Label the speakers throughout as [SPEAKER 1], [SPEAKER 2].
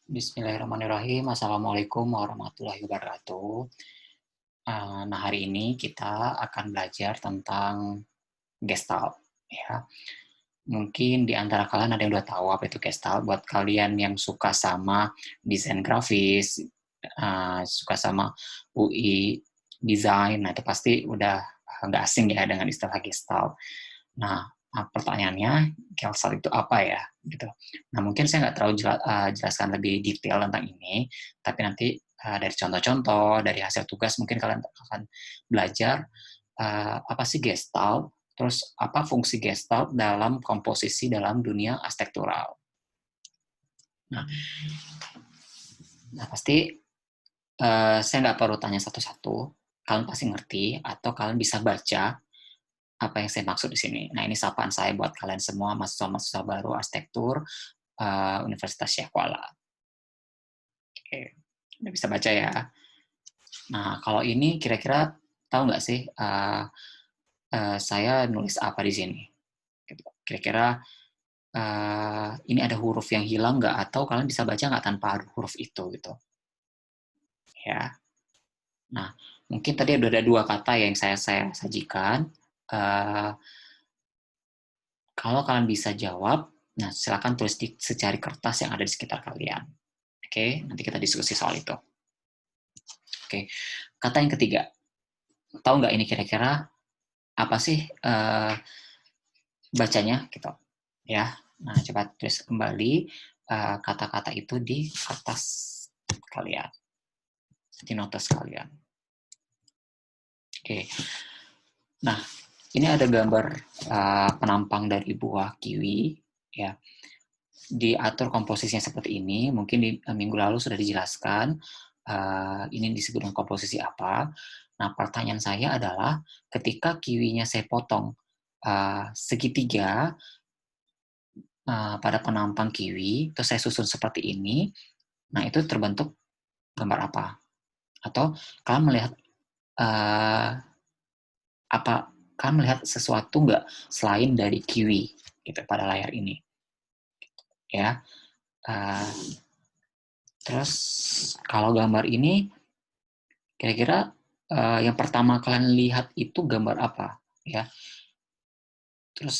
[SPEAKER 1] Bismillahirrahmanirrahim. Assalamualaikum warahmatullahi wabarakatuh. Nah, hari ini kita akan belajar tentang Gestalt, ya. Mungkin di antara kalian ada yang udah tahu apa itu Gestalt. Buat kalian yang suka sama desain grafis, suka sama UI desain, nah itu pasti udah nggak asing ya dengan istilah Gestalt. Nah, pertanyaannya, Gestalt itu apa ya? Gitu. Nah, mungkin saya nggak terlalu jelaskan lebih detail tentang ini, tapi nanti dari contoh-contoh, dari hasil tugas, mungkin kalian akan belajar apa sih Gestalt, terus apa fungsi Gestalt dalam komposisi dalam dunia arsitektural. Nah, pasti saya nggak perlu tanya satu-satu, kalian pasti ngerti, atau kalian bisa baca apa yang saya maksud di sini. Nah, ini sapaan saya buat kalian semua, mahasiswa-mahasiswa baru arsitektur Universitas Syekh Kuala. Oke, udah bisa baca ya. Nah, kalau ini kira-kira tahu nggak sih saya nulis apa di sini? Kira-kira ini ada huruf yang hilang nggak? Atau kalian bisa baca nggak tanpa huruf itu gitu? Ya. Nah, mungkin tadi ada dua kata yang saya sajikan. Kalau kalian bisa jawab, nah silakan tulis di secari kertas yang ada di sekitar kalian. Oke, nanti kita diskusi soal itu. Oke, kata yang ketiga. Tahu nggak ini kira-kira apa sih bacanya gitu ya. Nah, coba tulis kembali kata-kata itu di kertas kalian, di notes kalian. Oke. Nah, ini ada gambar penampang dari buah kiwi ya. Diatur komposisinya seperti ini. Mungkin di minggu lalu sudah dijelaskan ini disebut dengan komposisi apa. Nah, pertanyaan saya adalah ketika kiwinya saya potong segitiga pada penampang kiwi, terus saya susun seperti ini, nah itu terbentuk gambar apa? Atau kalian melihat apa? Kalian melihat sesuatu nggak selain dari kiwi gitu pada layar ini? Ya. Terus kalau gambar ini kira-kira yang pertama kalian lihat itu gambar apa? Ya. Terus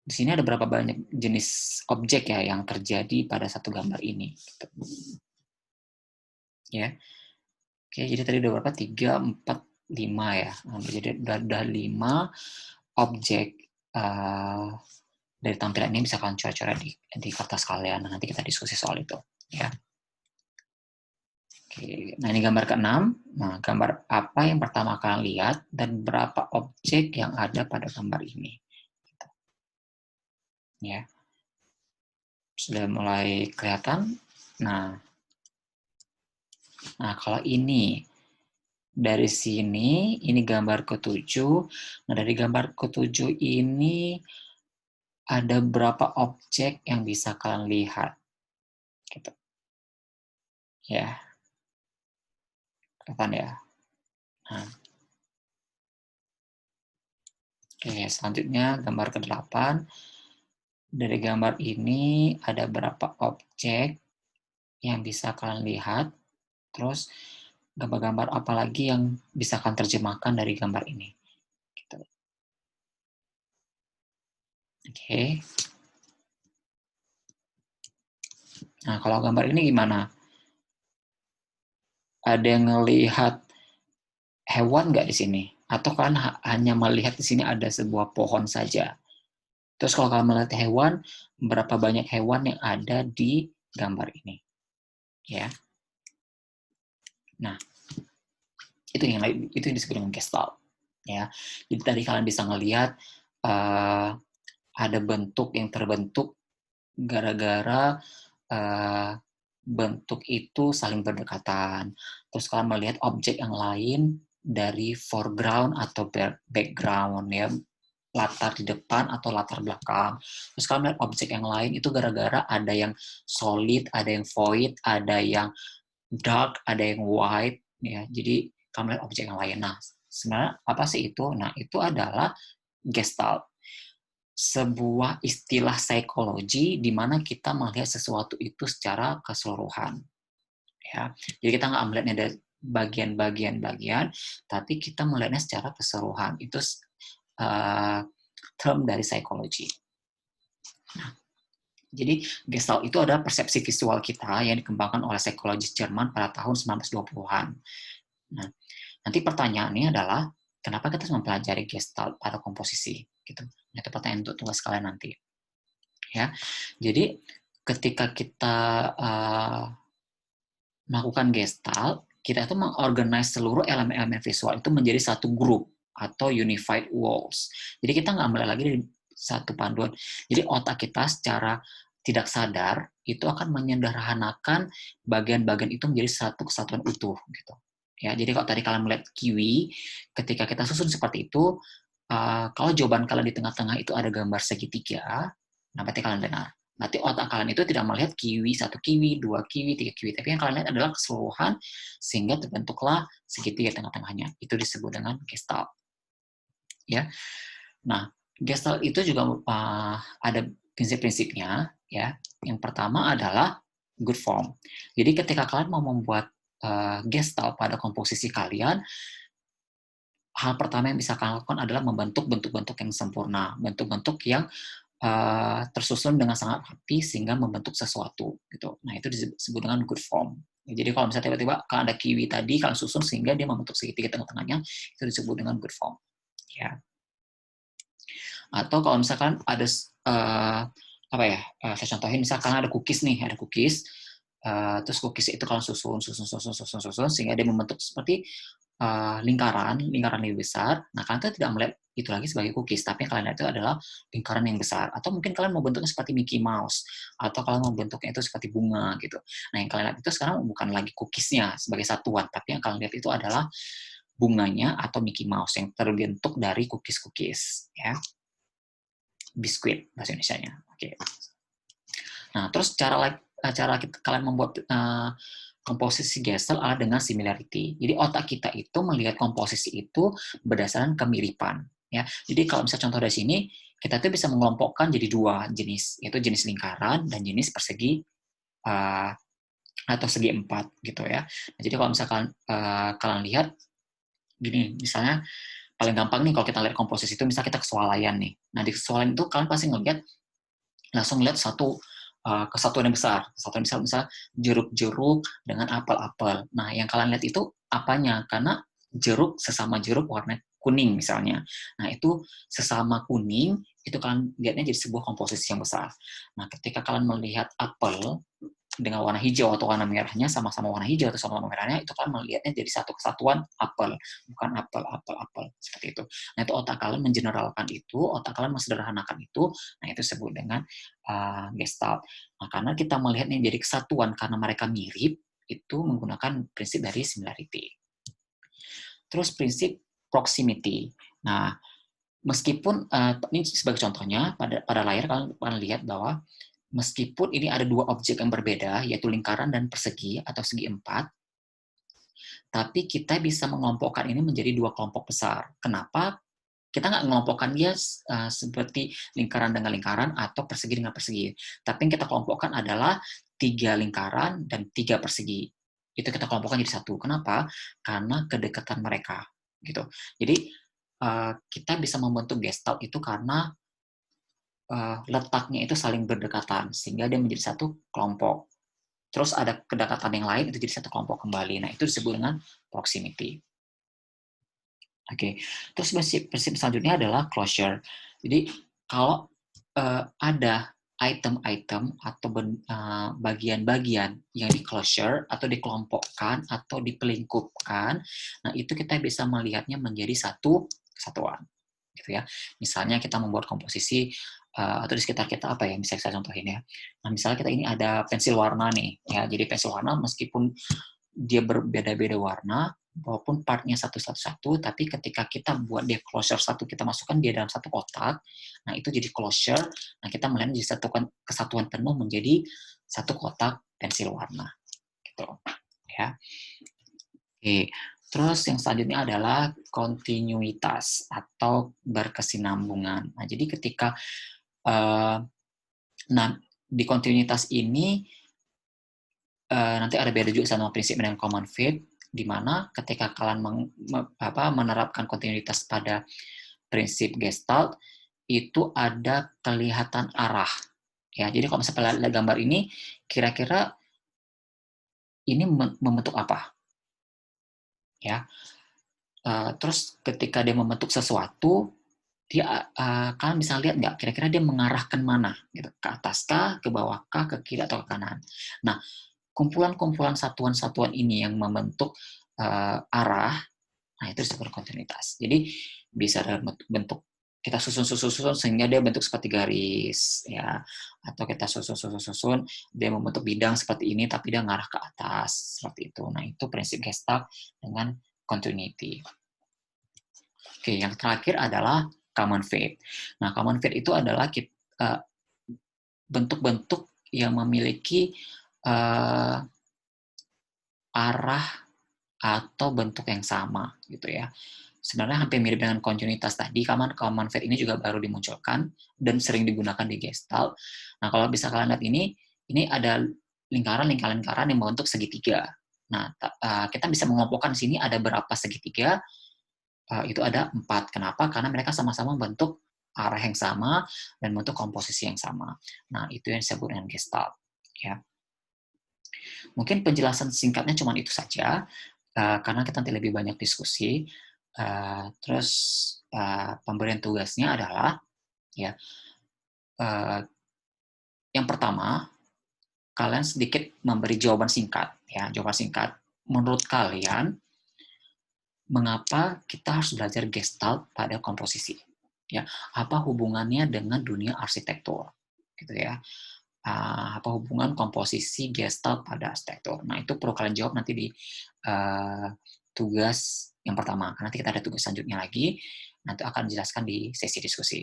[SPEAKER 1] di sini ada berapa banyak jenis objek ya yang terjadi pada satu gambar ini? Gitu. Ya. Oke, jadi tadi udah berapa? 3, 4, 5 ya. Nah, jadi udah 5 objek dari tampilan ini bisa kalian coret-coret di kertas kalian. Nah, nanti kita diskusi soal itu. Ya. Oke, nah ini gambar ke-6. Nah, gambar apa yang pertama kalian lihat dan berapa objek yang ada pada gambar ini? Ya, sudah mulai kelihatan. Nah, kalau ini dari sini, ini gambar ke-7. Nah, dari gambar ke-7 ini ada berapa objek yang bisa kalian lihat? Gitu. Ya, kelihatan ya. Nah, oke, selanjutnya gambar ke-8. Dari gambar ini ada berapa objek yang bisa kalian lihat? Terus gambar-gambar apa lagi yang bisa kalian terjemahkan dari gambar ini? Gitu. Oke. Nah, kalau gambar ini gimana? Ada yang ngelihat hewan nggak di sini? Atau kalian hanya melihat di sini ada sebuah pohon saja? Terus kalau kalian melihat hewan, berapa banyak hewan yang ada di gambar ini? Ya. Nah, itu yang disebut dengan gestalt. Ya. Jadi tadi kalian bisa ngelihat ada bentuk yang terbentuk gara-gara bentuk itu saling berdekatan. Terus kalian melihat objek yang lain dari foreground atau background ya, latar di depan atau latar belakang. Terus kalian melihat objek yang lain itu gara-gara ada yang solid, ada yang void, ada yang dark, ada yang white ya. Jadi kalian melihat objek yang lain. Nah, sebenarnya apa sih itu? Nah, itu adalah gestalt. sebuah istilah psikologi di mana kita melihat sesuatu itu secara keseluruhan. Ya, jadi kita nggak melihatnya dari bagian-bagian, tapi kita melihatnya secara keseluruhan. Itu term dari psikologi. Nah, jadi Gestalt itu adalah persepsi visual kita yang dikembangkan oleh psikologis Jerman pada tahun 1920-an. Nah, nanti pertanyaannya adalah kenapa kita harus mempelajari Gestalt pada komposisi? Gitu. Itu pertanyaan untuk tugas kalian nanti. Ya, jadi ketika kita melakukan Gestalt, kita itu mengorganize seluruh elemen-elemen visual itu menjadi satu grup atau unified walls. Jadi kita nggak melihat lagi dari satu panduan. Jadi otak kita secara tidak sadar itu akan menyederhanakan bagian-bagian itu menjadi satu kesatuan utuh gitu. Ya, jadi kalau tadi kalian melihat kiwi, ketika kita susun seperti itu, kalau jawaban kalian di tengah-tengah itu ada gambar segitiga, nah berarti kalian benar. Nanti otak kalian itu tidak melihat kiwi, 1 kiwi, 2 kiwi, 3 kiwi, tapi yang kalian lihat adalah keseluruhan sehingga terbentuklah segitiga tengah-tengahnya. Itu disebut dengan Gestalt. Ya. Nah, Gestalt itu juga ada prinsip-prinsipnya, ya. Yang pertama adalah good form. Jadi ketika kalian mau membuat Gestalt pada komposisi kalian, hal pertama yang bisa kalian lakukan adalah membentuk bentuk-bentuk yang sempurna, bentuk-bentuk yang tersusun dengan sangat rapi sehingga membentuk sesuatu gitu. Nah, itu disebut dengan good form. Jadi kalau misalnya tiba-tiba kalau ada kiwi tadi kalian susun sehingga dia membentuk segitiga tengah-tengahnya, itu disebut dengan good form. Ya. Atau kalau misalkan ada apa ya? Saya contohin misalkan ada cookies nih, ada cookies. Terus cookies itu kalian susun sehingga dia membentuk seperti lingkaran lebih besar. Nah, kalian tuh tidak melihat itu lagi sebagai cookies, tapi yang kalian lihat itu adalah lingkaran yang besar. Atau mungkin kalian mau bentuknya seperti Mickey Mouse, atau kalian mau bentuknya itu seperti bunga gitu. Nah, yang kalian lihat itu sekarang bukan lagi cookiesnya sebagai satuan, tapi yang kalian lihat itu adalah bunganya atau Mickey Mouse yang terbentuk dari cookies-cookies, ya. Biskuit bahasa Indonesianya. Oke. Nah, terus cara kalian membuat komposisi Gestalt adalah dengan similarity. Jadi otak kita itu melihat komposisi itu berdasarkan kemiripan. Ya, jadi kalau misalnya contoh dari sini, kita tuh bisa mengelompokkan jadi 2 jenis, yaitu jenis lingkaran dan jenis persegi atau segi 4 gitu ya. Nah, jadi kalau misalkan kalian lihat gini, misalnya paling gampang nih kalau kita lihat komposisi itu, misalnya kita kesualayan nih. Nah, di kesualayan itu kalian pasti langsung lihat satu kesatuan yang besar. Kesatuan besar misal jeruk-jeruk dengan apel-apel. Nah, yang kalian lihat itu apanya? Karena jeruk sesama jeruk warna kuning misalnya. Nah, itu sesama kuning, itu kalian lihatnya jadi sebuah komposisi yang besar. Nah, ketika kalian melihat apel dengan warna hijau atau warna merahnya sama-sama warna hijau atau sama-sama merahnya, itu kan melihatnya jadi satu kesatuan apel, bukan apel seperti itu. Nah, itu otak kalian mengeneralkan itu, otak kalian mensederhanakan itu, nah itu disebut dengan Gestalt. Nah, karena kita melihatnya jadi kesatuan karena mereka mirip, itu menggunakan prinsip dari similarity. Terus prinsip proximity. Nah, meskipun ini sebagai contohnya pada layar kalian lihat bahwa meskipun ini ada 2 objek yang berbeda, yaitu lingkaran dan persegi atau segi 4, tapi kita bisa mengelompokkan ini menjadi 2 kelompok besar. Kenapa? Kita nggak mengelompokkan dia seperti lingkaran dengan lingkaran atau persegi dengan persegi. Tapi yang kita kelompokkan adalah 3 lingkaran dan 3 persegi. Itu kita kelompokkan jadi satu. Kenapa? Karena kedekatan mereka. Gitu. Jadi kita bisa membentuk Gestalt itu karena letaknya itu saling berdekatan sehingga dia menjadi satu kelompok. Terus ada kedekatan yang lain itu jadi satu kelompok kembali. Nah, itu disebut dengan proximity. Oke. Terus prinsip selanjutnya adalah closure. Jadi kalau ada item-item atau bagian-bagian yang di closure atau dikelompokkan atau dipelingkupkan, nah itu kita bisa melihatnya menjadi satu kesatuan. Gitu ya. Misalnya kita membuat komposisi atau di sekitar kita apa ya, bisa saya contohin ya. Nah, misalnya kita ini ada pensil warna nih, ya. Jadi pensil warna meskipun dia berbeda-beda warna, walaupun partnya satu-satu, tapi ketika kita buat dia closure satu, kita masukkan dia dalam satu kotak, nah itu jadi closure, nah kita melihat jadi satu kesatuan penuh menjadi satu kotak pensil warna, gitu. Ya. Oke. Terus yang selanjutnya adalah kontinuitas atau berkesinambungan. Nah, jadi ketika nah di kontinuitas ini nanti ada beda juga sama prinsip dengan common fit, di mana ketika kalian menerapkan kontinuitas pada prinsip Gestalt, itu ada kelihatan arah. Ya, jadi kalau misalnya lihat gambar ini, kira-kira ini membentuk apa? Ya, terus ketika dia membentuk sesuatu, dia kalian bisa lihat nggak kira-kira dia mengarahkan mana gitu, ke atas kah, ke bawah kah, ke kiri atau ke kanan. Nah, kumpulan-kumpulan satuan-satuan ini yang membentuk arah, nah itu disebut kontinuitas. Jadi bisa dalam bentuk kita susun sehingga dia bentuk seperti garis, ya, atau kita susun dia membentuk bidang seperti ini tapi dia ngarah ke atas seperti itu. Nah, itu prinsip Gestalt dengan continuity. Oke, yang terakhir adalah common fate. Nah, common fate itu adalah bentuk-bentuk yang memiliki arah atau bentuk yang sama gitu ya. Sebenarnya hampir mirip dengan kontinuitas tadi, common fate ini juga baru dimunculkan dan sering digunakan di Gestalt. Nah, kalau bisa kalian lihat ini ada lingkaran-lingkaran yang membentuk segitiga. Nah, kita bisa mengelompokkan di sini ada berapa segitiga, itu ada 4. Kenapa? Karena mereka sama-sama membentuk arah yang sama dan bentuk komposisi yang sama. Nah, itu yang disebut dengan Gestalt. Ya. Mungkin penjelasan singkatnya cuma itu saja, karena kita nanti lebih banyak diskusi. Terus pemberian tugasnya adalah, ya, yang pertama, kalian sedikit memberi jawaban singkat. Ya, jawaban singkat. Menurut kalian, mengapa kita harus belajar Gestalt pada komposisi? Ya, apa hubungannya dengan dunia arsitektur? Gitu ya. Apa hubungan komposisi Gestalt pada arsitektur? Nah, itu perlu kalian jawab nanti di tugas yang pertama. Nanti kita ada tugas selanjutnya lagi, nanti akan dijelaskan di sesi diskusi.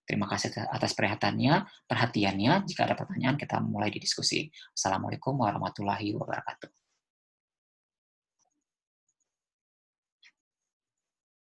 [SPEAKER 1] Terima kasih atas perhatiannya. Jika ada pertanyaan, kita mulai di diskusi. Assalamualaikum warahmatullahi wabarakatuh.